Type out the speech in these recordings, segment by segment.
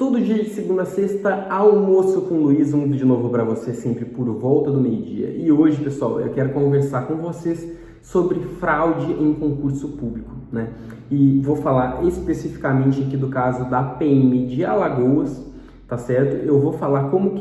Todo dia de segunda a sexta, Almoço com Luiz, um vídeo novo para você sempre por volta do meio-dia. E hoje, pessoal, eu quero conversar com vocês sobre fraude em concurso público, né? E vou falar especificamente aqui do caso da PM de Alagoas, tá certo? Eu vou falar como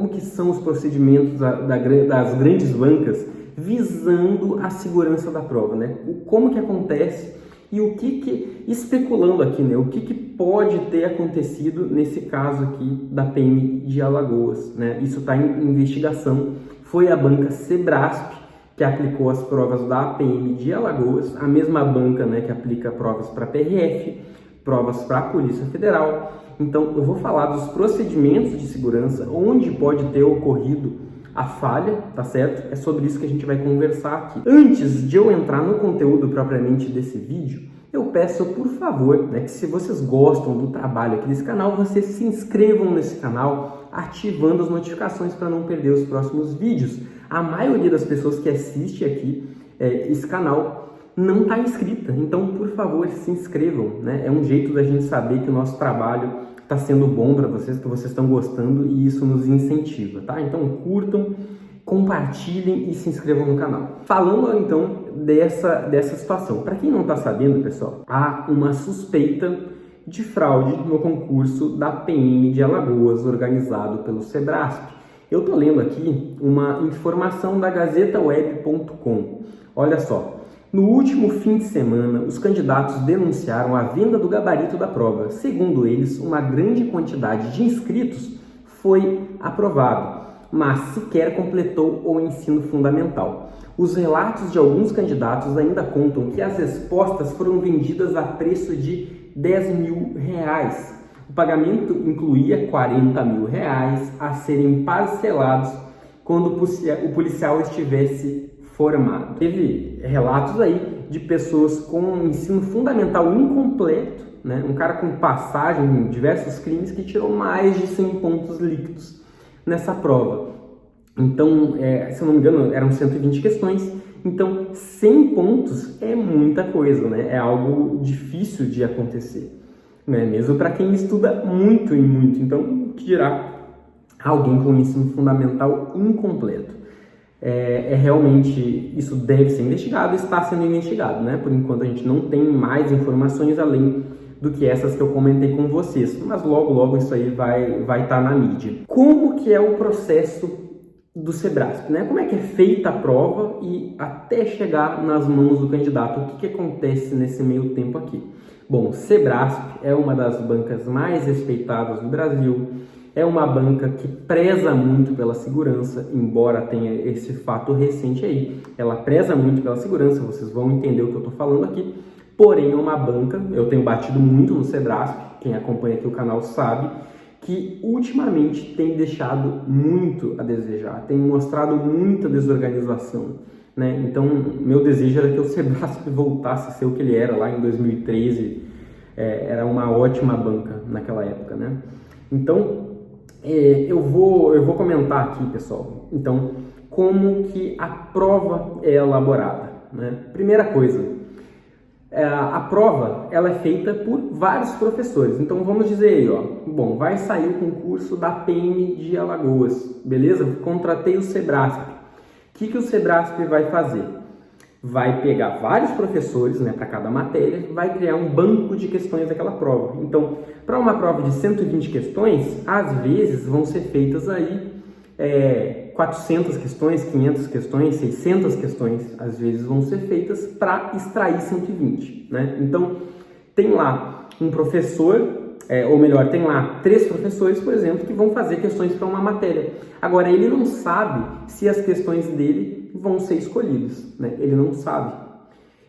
que são os procedimentos das grandes bancas visando a segurança da prova, né? Como que acontece e o que especulando aqui, né? O que pode ter acontecido nesse caso aqui da PM de Alagoas, né? Isso está em investigação. Foi a banca Sebrasp que aplicou as provas da PM de Alagoas, a mesma banca, né, que aplica provas para PRF, provas para a Polícia Federal. Então, eu vou falar dos procedimentos de segurança, onde pode ter ocorrido a falha, tá certo? É sobre isso que a gente vai conversar aqui. Antes de eu entrar no conteúdo propriamente desse vídeo, eu peço, por favor, né, que se vocês gostam do trabalho aqui desse canal, vocês se inscrevam nesse canal, ativando as notificações para não perder os próximos vídeos. A maioria das pessoas que assiste aqui esse canal não está inscrita, então, por favor, se inscrevam, né? É um jeito da gente saber que o nosso trabalho está sendo bom para vocês, que vocês estão gostando e isso nos incentiva, tá? Então, curtam, compartilhem e se inscrevam no canal. Falando então dessa situação, para quem não está sabendo, pessoal, há uma suspeita de fraude no concurso da PM de Alagoas, organizado pelo Sebrasp. Eu estou lendo aqui uma informação da GazetaWeb.com. Olha só, no último fim de semana, os candidatos denunciaram a venda do gabarito da prova. Segundo eles, uma grande quantidade de inscritos foi aprovado, mas sequer completou o ensino fundamental. Os relatos de alguns candidatos ainda contam que as respostas foram vendidas a preço de R$10 mil. O pagamento incluía R$40 mil a serem parcelados quando o policial estivesse formado. Teve relatos aí de pessoas com ensino fundamental incompleto, né? Um cara com passagem em diversos crimes que tirou mais de 100 pontos líquidos nessa prova. Então, se eu não me engano, eram 120 questões. Então, 100 pontos é muita coisa, né? É algo difícil de acontecer, né? Mesmo para quem estuda muito e muito. Então, o que dirá alguém com ensino fundamental incompleto? Realmente, isso deve ser investigado, está sendo investigado, né? Por enquanto, a gente não tem mais informações além do que essas que eu comentei com vocês. Mas logo isso aí vai estar na mídia. Como que é o processo do Sebrasp, né? Como é que é feita a prova e até chegar nas mãos do candidato? O que acontece nesse meio tempo aqui? Bom, Sebrasp é uma das bancas mais respeitadas do Brasil, é uma banca que preza muito pela segurança, embora tenha esse fato recente aí, ela preza muito pela segurança, vocês vão entender o que eu estou falando aqui, porém é uma banca, eu tenho batido muito no Sebrasp, quem acompanha aqui o canal sabe, que ultimamente tem deixado muito a desejar, tem mostrado muita desorganização, né? Então, meu desejo era que o Sebrasp voltasse a ser o que ele era lá em 2013, era uma ótima banca naquela época, né? Então, eu vou comentar aqui, pessoal, então, como que a prova é elaborada, né? Primeira coisa, a prova ela é feita por vários professores. Então vamos dizer aí, ó, bom, vai sair o concurso da PM de Alagoas, beleza? Contratei o Sebrasp. O que o Sebrasp vai fazer? Vai pegar vários professores, né, para cada matéria, vai criar um banco de questões daquela prova. Então, para uma prova de 120 questões, às vezes vão ser feitas aí 400 questões, 500 questões, 600 questões, às vezes vão ser feitas para extrair 120, né? Então, tem lá um professor, ou melhor, tem lá 3 professores, por exemplo, que vão fazer questões para uma matéria. Agora, ele não sabe se as questões dele vão ser escolhidas, né? Ele não sabe.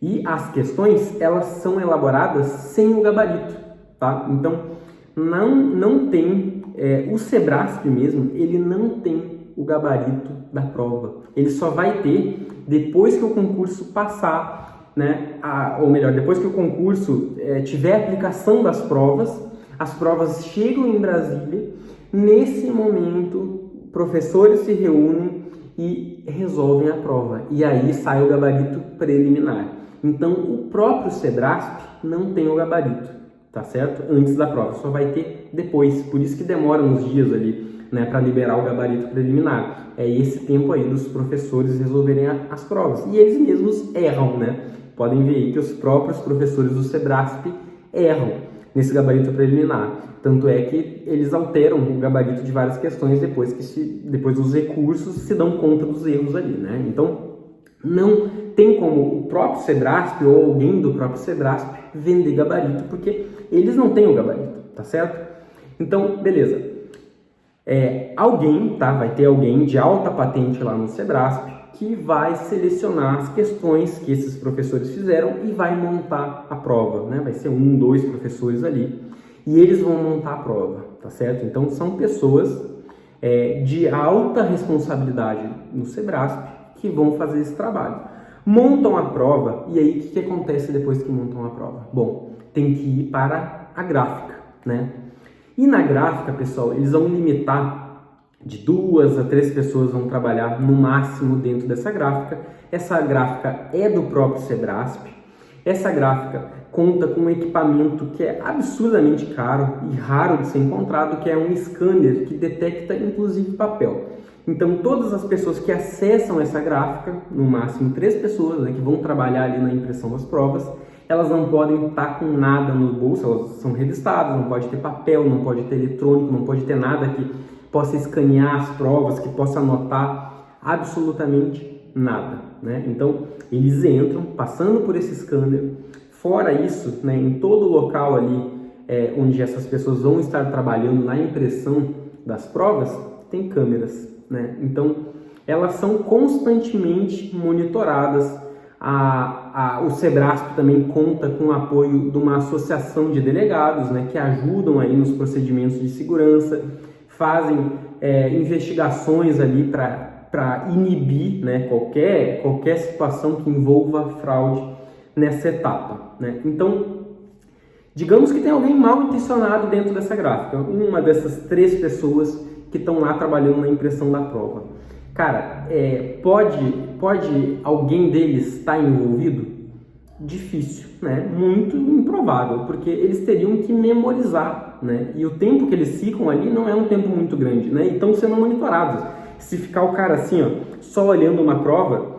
E as questões, elas são elaboradas sem o gabarito, tá? Então, não tem... o Sebrasp mesmo, ele não tem o gabarito da prova. Ele só vai ter depois que o concurso passar, né? Ou melhor, depois que o concurso tiver a aplicação das provas, as provas chegam em Brasília. Nesse momento, professores se reúnem e resolvem a prova. E aí sai o gabarito preliminar. Então, o próprio Sebrasp não tem o gabarito, tá certo? Antes da prova, só vai ter depois, por isso que demora uns dias ali, né, para liberar o gabarito preliminar. É esse tempo aí dos professores resolverem as provas, e eles mesmos erram, né? Podem ver aí que os próprios professores do Sebrasp erram nesse gabarito preliminar. Tanto é que eles alteram o gabarito de várias questões depois os recursos se dão conta dos erros ali, né? Então, não tem como o próprio Sebrasp ou alguém do próprio Sebrasp vender gabarito, porque eles não têm o gabarito, tá certo? Então, beleza. Vai ter alguém de alta patente lá no Sebrasp que vai selecionar as questões que esses professores fizeram e vai montar a prova, né? Vai ser 1, 2 professores ali e eles vão montar a prova, tá certo? Então são pessoas de alta responsabilidade no Sebrasp que vão fazer esse trabalho. Montam a prova e aí o que acontece depois que montam a prova? Bom, tem que ir para a gráfica, né? E na gráfica, pessoal, eles vão limitar de 2 a 3 pessoas vão trabalhar no máximo dentro dessa gráfica. Essa gráfica é do próprio Sebrasp. Essa gráfica conta com um equipamento que é absurdamente caro e raro de ser encontrado, que é um scanner que detecta inclusive papel. Então todas as pessoas que acessam essa gráfica, no máximo 3 pessoas, né, que vão trabalhar ali na impressão das provas, elas não podem estar com nada no bolso, elas são revistadas, não pode ter papel, não pode ter eletrônico, não pode ter nada que possa escanear as provas, que possa anotar absolutamente nada, né? Então, eles entram passando por esse scanner. Fora isso, né, em todo local ali onde essas pessoas vão estar trabalhando na impressão das provas, tem câmeras, né? Então, elas são constantemente monitoradas. O Sebrasp também conta com o apoio de uma associação de delegados, né, que ajudam aí nos procedimentos de segurança, fazem investigações ali para inibir, né, qualquer situação que envolva fraude nessa etapa, né? Então, digamos que tem alguém mal intencionado dentro dessa gráfica, uma dessas 3 pessoas que estão lá trabalhando na impressão da prova. Cara, pode alguém deles estar envolvido? Difícil, né? Muito improvável, porque eles teriam que memorizar, né? E o tempo que eles ficam ali não é um tempo muito grande, né? E estão sendo monitorados. Se ficar o cara assim, ó, só olhando uma prova,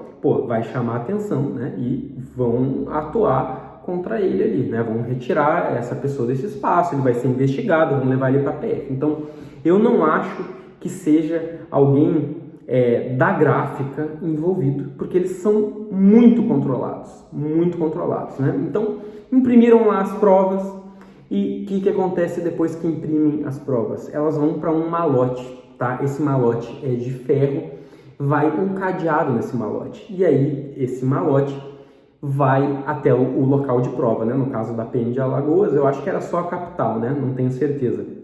vai chamar atenção, né? E vão atuar contra ele ali, né? Vão retirar essa pessoa desse espaço, ele vai ser investigado, vão levar ele para a PF. Então, eu não acho que seja alguém da gráfica envolvido, porque eles são muito controlados, né? Então, imprimiram lá as provas e o que acontece depois que imprimem as provas? Elas vão para um malote, tá? Esse malote é de ferro, vai um cadeado nesse malote, e aí esse malote vai até o local de prova, né? No caso da PM de Alagoas, eu acho que era só a capital, né? Não tenho certeza.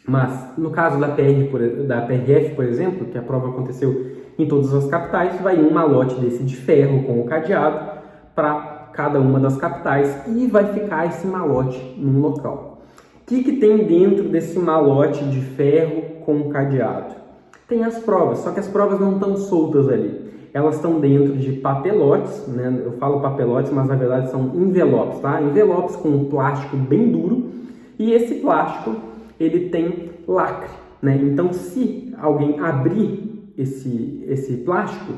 Mas no caso da PRF, por exemplo, que a prova aconteceu em todas as capitais, vai um malote desse de ferro com o cadeado para cada uma das capitais e vai ficar esse malote num local. O que tem dentro desse malote de ferro com o cadeado? Tem as provas, só que as provas não estão soltas ali. Elas estão dentro de papelotes, né? Eu falo papelotes, mas na verdade são envelopes, tá? Envelopes com um plástico bem duro, e esse plástico ele tem lacre, né? Então, se alguém abrir esse plástico,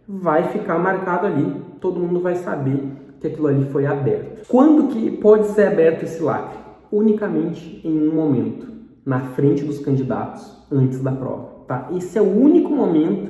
vai ficar marcado ali, todo mundo vai saber que aquilo ali foi aberto. Quando que pode ser aberto esse lacre? Unicamente em um momento, na frente dos candidatos, antes da prova, tá? Esse é o único momento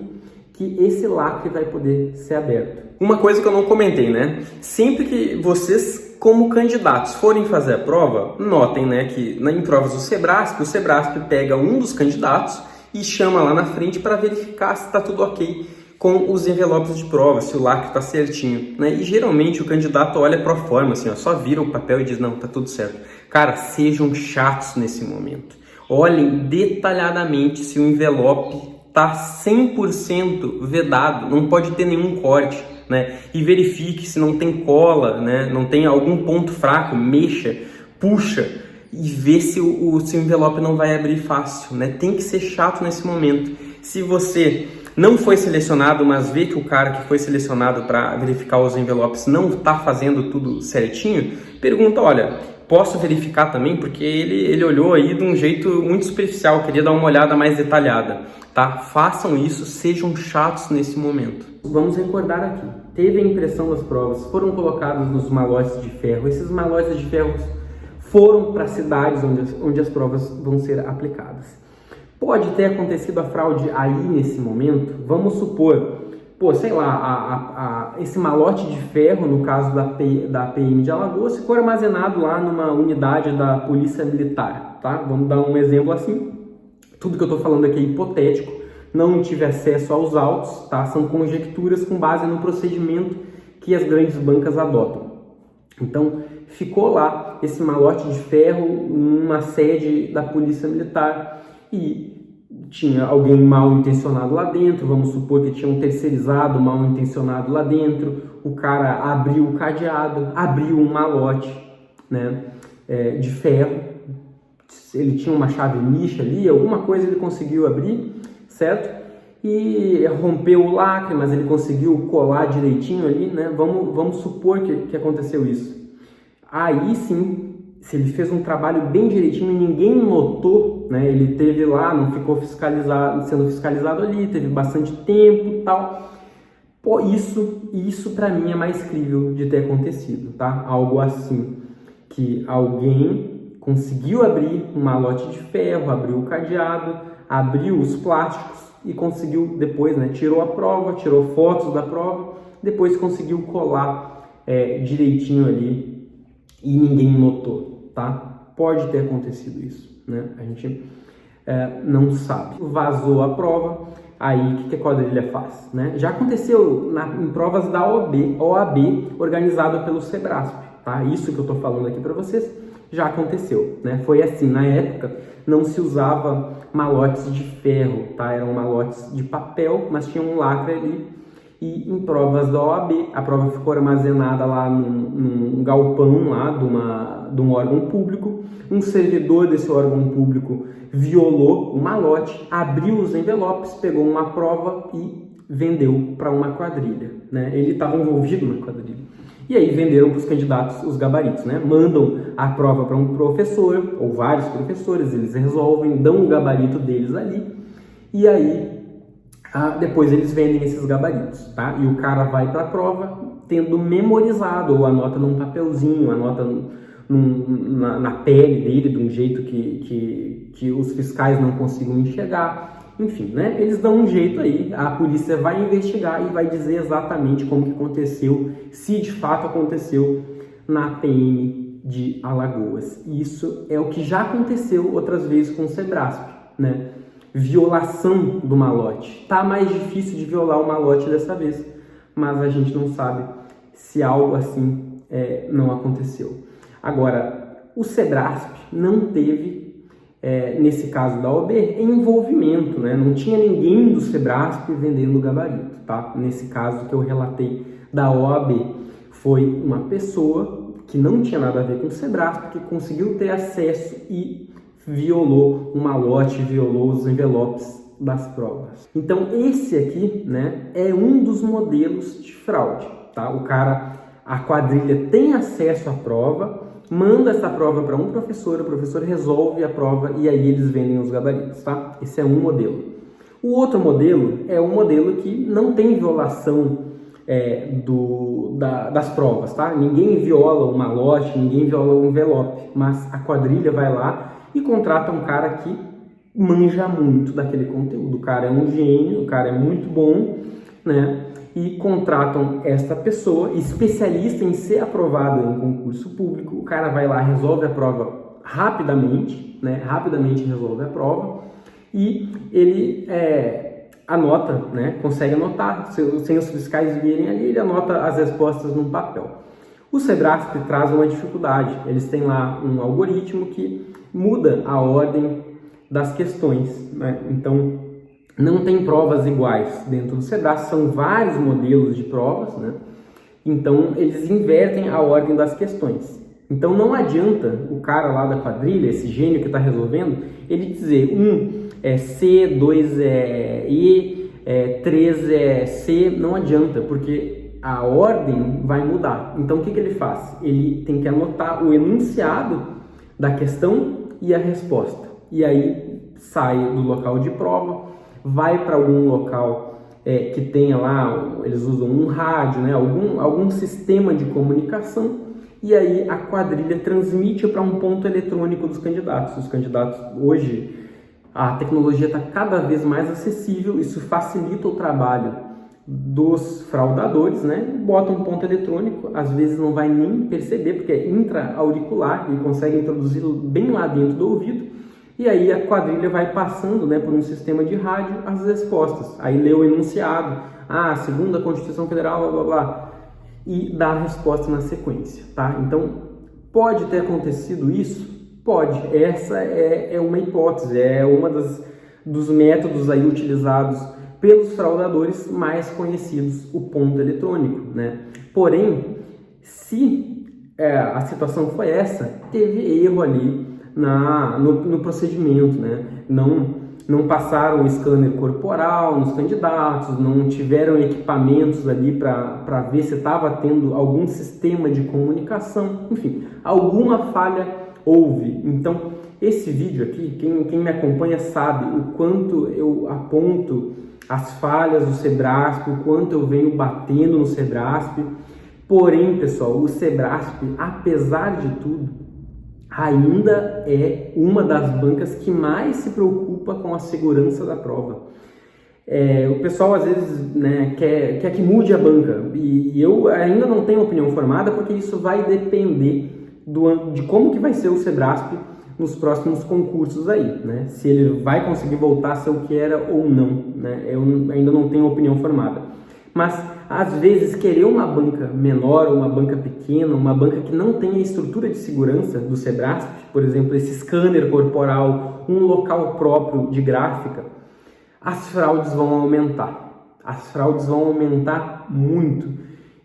que esse lacre vai poder ser aberto. Uma coisa que eu não comentei, né? Sempre que vocês, como candidatos, forem fazer a prova, notem, né, que em provas do Sebrasp, o Sebrasp pega um dos candidatos e chama lá na frente para verificar se está tudo ok com os envelopes de prova, se o lacre está certinho, né? E geralmente o candidato olha pro forma, assim, ó, só vira o papel e diz, não, tá tudo certo. Cara, sejam chatos nesse momento. Olhem detalhadamente se o envelope tá 100% vedado, não pode ter nenhum corte, né? E verifique se não tem cola, né? Não tem algum ponto fraco, mexa, puxa e vê se o envelope não vai abrir fácil, né? Tem que ser chato nesse momento. Se você não foi selecionado, mas vê que o cara que foi selecionado para verificar os envelopes não está fazendo tudo certinho, pergunta, olha, posso verificar também, porque ele olhou aí de um jeito muito superficial, queria dar uma olhada mais detalhada, tá? Façam isso, sejam chatos nesse momento. Vamos recordar aqui, teve a impressão das provas, foram colocados nos malotes de ferro, esses malotes de ferro foram para cidades onde as provas vão ser aplicadas. Pode ter acontecido a fraude aí nesse momento, vamos supor, sei lá, esse malote de ferro, no caso da PM de Alagoas, ficou armazenado lá numa unidade da Polícia Militar, tá? Vamos dar um exemplo assim, tudo que eu estou falando aqui é hipotético, não tive acesso aos autos, tá? São conjecturas com base no procedimento que as grandes bancas adotam. Então, ficou lá esse malote de ferro numa sede da Polícia Militar e tinha alguém mal intencionado lá dentro, vamos supor que tinha um terceirizado mal intencionado lá dentro, o cara abriu o cadeado, abriu um malote, né, de ferro, ele tinha uma chave nicha ali, alguma coisa ele conseguiu abrir, certo? E rompeu o lacre, mas ele conseguiu colar direitinho ali, né? Vamos supor que aconteceu isso. Aí sim, se ele fez um trabalho bem direitinho e ninguém notou, né? Ele teve lá, não ficou sendo fiscalizado ali, teve bastante tempo e tal. Pô, isso para mim é mais crível de ter acontecido, tá? Algo assim, que alguém conseguiu abrir um malote de ferro, abriu o cadeado, abriu os plásticos e conseguiu depois, né? Tirou a prova, tirou fotos da prova, depois conseguiu colar direitinho ali e ninguém notou, tá? Pode ter acontecido isso, né? A gente não sabe. Vazou a prova, aí o que a quadrilha faz, né? Já aconteceu em provas da OAB organizada pelo Sebrasp, tá? Isso que eu tô falando aqui para vocês já aconteceu, né? Foi assim, na época não se usava malotes de ferro, tá? Eram malotes de papel, mas tinha um lacre ali. E em provas da OAB, a prova ficou armazenada lá num galpão lá de um órgão público. Um servidor desse órgão público violou o malote, abriu os envelopes, pegou uma prova e vendeu para uma quadrilha, né? Ele estava envolvido na quadrilha. E aí venderam para os candidatos os gabaritos, né? Mandam a prova para um professor ou vários professores, eles resolvem, dão o gabarito deles ali e aí depois eles vendem esses gabaritos, tá? E o cara vai para a prova tendo memorizado, ou anota num papelzinho, anota na pele dele, de um jeito que os fiscais não consigam enxergar. Enfim, né? Eles dão um jeito aí, a polícia vai investigar e vai dizer exatamente como que aconteceu, se de fato aconteceu na PM de Alagoas. Isso é o que já aconteceu outras vezes com o Sebrasp, né? Violação do malote. Tá mais difícil de violar o malote dessa vez, mas a gente não sabe se algo assim não aconteceu. Agora, o Sebrasp não teve, nesse caso da OAB, envolvimento, né? Não tinha ninguém do Sebrasp vendendo gabarito, tá? Nesse caso que eu relatei da OAB, foi uma pessoa que não tinha nada a ver com o Sebrasp, que conseguiu ter acesso e violou o malote, violou os envelopes das provas. Então esse aqui, né, é um dos modelos de fraude, tá? A quadrilha tem acesso à prova, manda essa prova para um professor, o professor resolve a prova e aí eles vendem os gabaritos, tá? Esse é um modelo. O outro modelo é um modelo que não tem violação das provas, tá? Ninguém viola o malote, ninguém viola o envelope, mas a quadrilha vai lá e contrata um cara que manja muito daquele conteúdo. O cara é um gênio, o cara é muito bom, né? E contratam esta pessoa, especialista em ser aprovado em concurso público. O cara vai lá, resolve a prova rapidamente, né? Rapidamente resolve a prova e ele anota, né? Consegue anotar, sem os fiscais virem ali, ele anota as respostas num papel. O Sebrasp traz uma dificuldade, eles têm lá um algoritmo que muda a ordem das questões, né? Então, não tem provas iguais dentro do Sebrasp, são vários modelos de provas, né? Então, eles invertem a ordem das questões. Então, não adianta o cara lá da quadrilha, esse gênio que está resolvendo, ele dizer 1 é C, 2 é E, 3 é C, não adianta, porque a ordem vai mudar. Então, o que ele faz? Ele tem que anotar o enunciado da questão e a resposta. E aí sai do local de prova, vai para algum local que tenha lá, eles usam um rádio, né? algum sistema de comunicação, e aí a quadrilha transmite para um ponto eletrônico dos candidatos. Os candidatos, hoje, a tecnologia está cada vez mais acessível, isso facilita o trabalho dos fraudadores, né? Bota um ponto eletrônico, às vezes não vai nem perceber, porque é intra-auricular, e consegue introduzir bem lá dentro do ouvido, e aí a quadrilha vai passando, né, por um sistema de rádio as respostas. Aí lê o enunciado, segundo a Constituição Federal, blá blá blá, e dá a resposta na sequência, tá? Então, pode ter acontecido isso? Pode. Essa é uma hipótese, é uma dos métodos aí utilizados pelos fraudadores mais conhecidos, o ponto eletrônico, né? Porém, se a situação foi essa, teve erro ali no procedimento, né? Não passaram o scanner corporal nos candidatos, não tiveram equipamentos ali para ver se estava tendo algum sistema de comunicação, enfim, alguma falha houve. Então, esse vídeo aqui, quem me acompanha sabe o quanto eu aponto as falhas do Sebrasp, o quanto eu venho batendo no Sebrasp. Porém, pessoal, o Sebrasp, apesar de tudo, ainda é uma das bancas que mais se preocupa com a segurança da prova. O pessoal às vezes, né, quer que mude a banca, e eu ainda não tenho opinião formada, porque isso vai depender de como que vai ser o Sebrasp nos próximos concursos aí, né? Se ele vai conseguir voltar a ser o que era ou não, né? Eu ainda não tenho opinião formada. Mas, às vezes, querer uma banca menor, uma banca pequena, uma banca que não tenha estrutura de segurança do Sebrasp, por exemplo, esse scanner corporal, um local próprio de gráfica, as fraudes vão aumentar. As fraudes vão aumentar muito.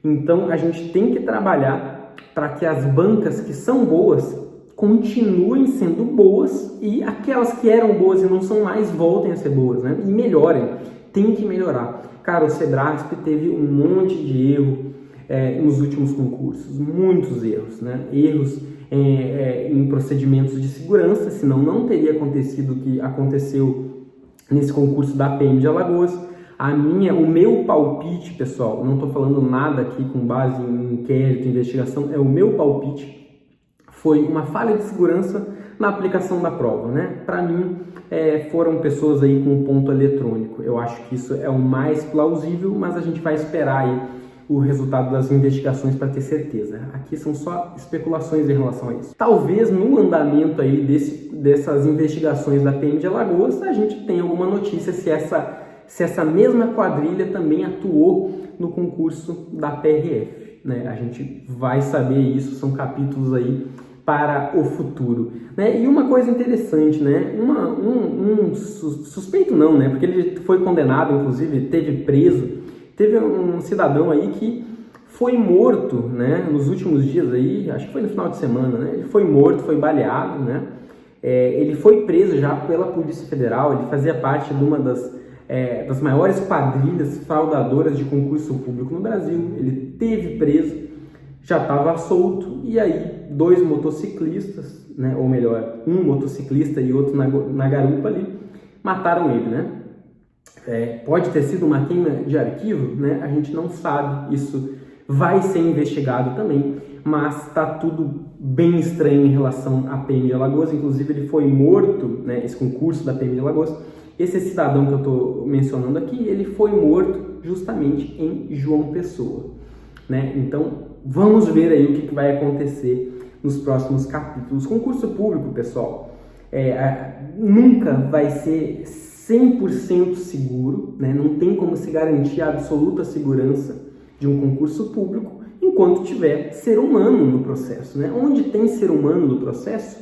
Então, a gente tem que trabalhar para que as bancas que são boas continuem sendo boas, e aquelas que eram boas e não são mais voltem a ser boas, né? E melhorem. Tem que melhorar. Cara, o Sebrasp teve um monte de erro nos últimos concursos, muitos erros, né? Erros em procedimentos de segurança, senão não teria acontecido o que aconteceu nesse concurso da PM de Alagoas. O meu palpite, pessoal, não estou falando nada aqui com base em inquérito, investigação, é o meu palpite, foi uma falha de segurança na aplicação da prova, né? Para mim, foram pessoas aí com ponto eletrônico. Eu acho que isso é o mais plausível, mas a gente vai esperar aí o resultado das investigações para ter certeza. Aqui são só especulações em relação a isso. Talvez no andamento aí dessas investigações da PM de Alagoas, a gente tenha alguma notícia se essa mesma quadrilha também atuou no concurso da PRF, né? A gente vai saber isso, são capítulos aí para o futuro, né? E uma coisa interessante, né? Suspeito não, né? Porque ele foi condenado, inclusive, teve preso. Teve um cidadão aí que foi morto, né? Nos últimos dias aí, acho que foi no final de semana, né? Ele foi morto, foi baleado, né? Ele foi preso já pela Polícia Federal. Ele fazia parte de uma das maiores quadrilhas fraudadoras de concurso público no Brasil. Ele teve preso, já estava solto, e aí 2 motociclistas, né, ou melhor, um motociclista e outro na garupa ali, mataram ele, né? Pode ter sido uma queima de arquivo, né? A gente não sabe, isso vai ser investigado também, mas está tudo bem estranho em relação à PM de Alagoas. Inclusive ele foi morto, né, esse concurso da PM de Alagoas, esse cidadão que eu estou mencionando aqui, ele foi morto justamente em João Pessoa, né? Então, vamos ver aí o que vai acontecer nos próximos capítulos. Concurso público, pessoal, nunca vai ser 100% seguro, né? Não tem como se garantir a absoluta segurança de um concurso público enquanto tiver ser humano no processo, né? Onde tem ser humano no processo,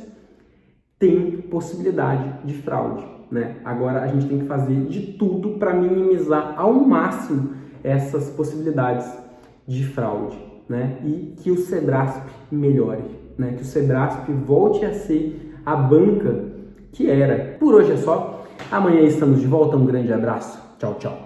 tem possibilidade de fraude, né? Agora, a gente tem que fazer de tudo para minimizar ao máximo essas possibilidades de fraude, né? E que o Sebrasp melhore, né? Que o Sebrasp volte a ser a banca que era. Por hoje é só. Amanhã estamos de volta. Um grande abraço. Tchau, tchau.